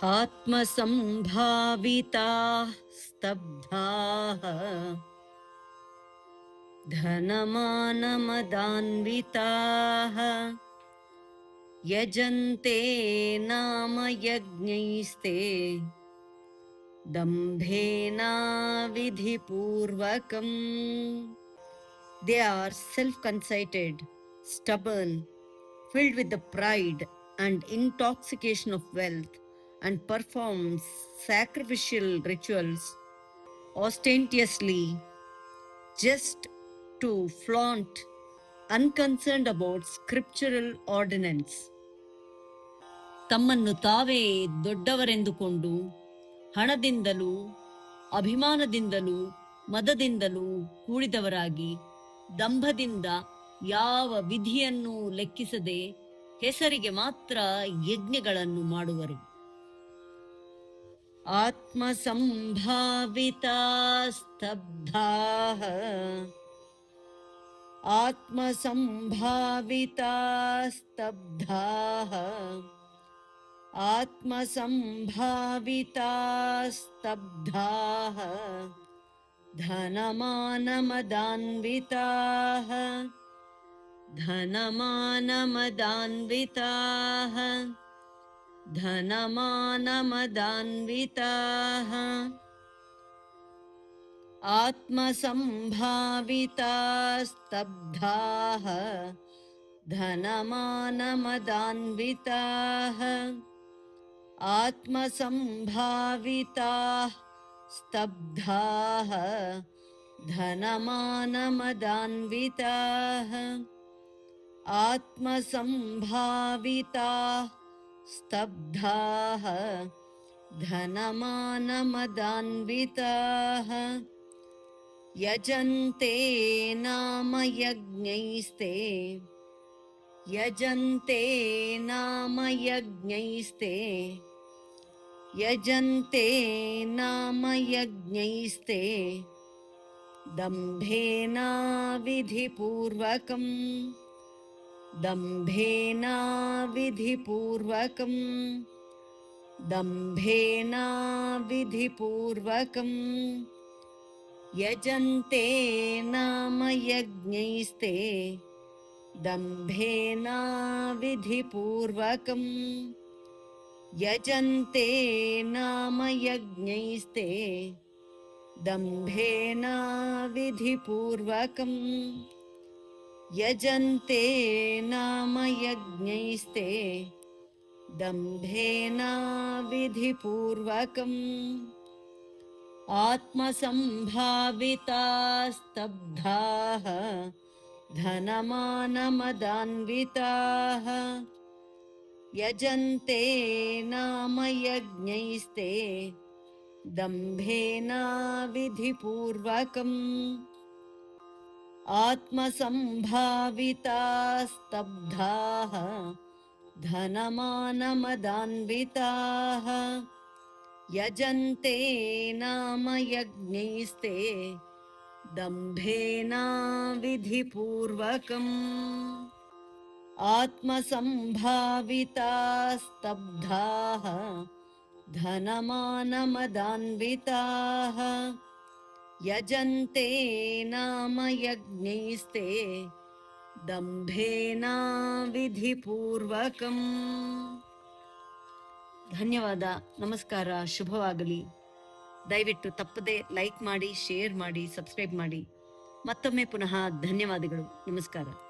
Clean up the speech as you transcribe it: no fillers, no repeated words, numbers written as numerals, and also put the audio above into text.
आत्मसम्भाविताः स्तब्धाः धनमानमदान्विताः यजन्ते नाम यज्ञैस्ते दम्भेनाविधिपूर्वकम्. They are self-conceited, stubborn, filled with the pride and intoxication of wealth, and performs sacrificial rituals ostentatiously just to flaunt, unconcerned about scriptural ordinance. ತಮ್ಮನ್ನು ತಾವೇ ದೊಡ್ಡವರೆಂದುಕೊಂಡು ಹಣದಿಂದಲೂ ಅಭಿಮಾನದಿಂದಲೂ ಮದದಿಂದಲೂ ಕೂಡಿದವರಾಗಿ ದಂಭದಿಂದ ಯಾವ ವಿಧಿಯನ್ನು ಲೆಕ್ಕಿಸದೆ ಹೆಸರಿಗೆ ಮಾತ್ರ ಯಜ್ಞಗಳನ್ನು ಮಾಡುವರು. ಆತ್ಮಸಂಭಾವಿತಾ ಸ್ತಬ್ಧಾಃ ಆತ್ಮಸಂಭಾವಿತಾ ಸ್ತಬ್ಧಾಃ ಆತ್ಮಸಂಭಾವಿತಾ ಸ್ತಬ್ಧಾಃ ಧನಮಾನಮದಾನ್ವಿತಾಃ ಧನಮಾನಮದಾನ್ವಿತಾಃ ಧನಮಾನಮದಾನ್ವಿತಾಃ ಆತ್ಮಸಂಭಾವಿತಾ ಸ್ತಬ್ಧಾಃ ಧನಮಾನಮದಾನ್ವಿತಾಃ ಆತ್ಮಸಂಭಾವಿತಾಃ ಸ್ತಬ್ಧಾಃ ಧನಮಾನಮದಾನ್ವಿತಾಃ ಆತ್ಮಸಂಭಾವಿತಾಃ ಸ್ತಬ್ಧಾಃ ಧನಮಾನಮದಾನ್ವಿತಾಃ ಯಜಂತೆ ನಾಮ ಯಜ್ಞೈಸ್ತೆ ಯಜಂತೆ ನಾಮ ಯಜ್ಞೈಸ್ತೆ ಯಜಂತೆ ನಾಮ ಯಜ್ಞೈಸ್ತೆ ದಂಭೇನ ವಿಧಿಪೂರ್ವಕಂ ದಂಭೇನ ವಿಧಿಪೂರ್ವಕಂ ದಂಭೇನ ವಿಧಿಪೂರ್ವಕಂ ಯಜಂತೆ ನಾಮ ಯಜ್ಞೈಸ್ತೆ ದಂಭೇನ ವಿಧಿಪೂರ್ವಕಂ ಯಜಂತೆ ನಾಮ ಯಜ್ಞೈಸ್ತೆ ದಂಭೇನ ವಿಧಿಪೂರ್ವಕಂ ಯಜಂತೆ ನಾಮ ಯಜ್ಞೈಸ್ತೆ ದಂಭೇನ ವಿಧಿಪೂರ್ವಕಂ ಆತ್ಮಸಂಭಾವಿತಾ ಸ್ತಬ್ಧಾಃ ಧನಮಾನಮದಾನ್ವಿತಾಃ ಯಜಂತೆ ನಾಮ ಯಜ್ಞೈಸ್ತೆ ದಂಭೇನ ವಿಧಿಪೂರ್ವಕಂ ಆತ್ಮಸಂಭಾವಿತಾ ಸ್ತಬ್ಧಾಃ ಧನಮಾನಮದಾನ್ವಿತಾಃ ಯಜಂತೆ ನಾಮ ಯಜ್ಞೈಸ್ತೆ ದಂಭೇನ ವಿಧಿಪೂರ್ವಕಂ ಆತ್ಮಸಂಭಾವಿತಾ ಸ್ತಬ್ಧಾಃ ಧನಮಾನಮದಾನ್ವಿತಾಃ ಯಜಂತೆ ನಾಮ ಯಜ್ಞೈಸ್ತೆ ದಂಭೇನ ವಿಧಿಪೂರ್ವಕಂ. ಧನ್ಯವಾದ. ನಮಸ್ಕಾರ. ಶುಭವಾಗಲಿ. ದಯವಿಟ್ಟು ತಪ್ಪದೆ ಲೈಕ್ ಮಾಡಿ, ಶೇರ್ ಮಾಡಿ, ಸಬ್ಸ್ಕ್ರೈಬ್ ಮಾಡಿ. ಮತ್ತೊಮ್ಮೆ ಪುನಃ ಧನ್ಯವಾದಗಳು. ನಮಸ್ಕಾರ.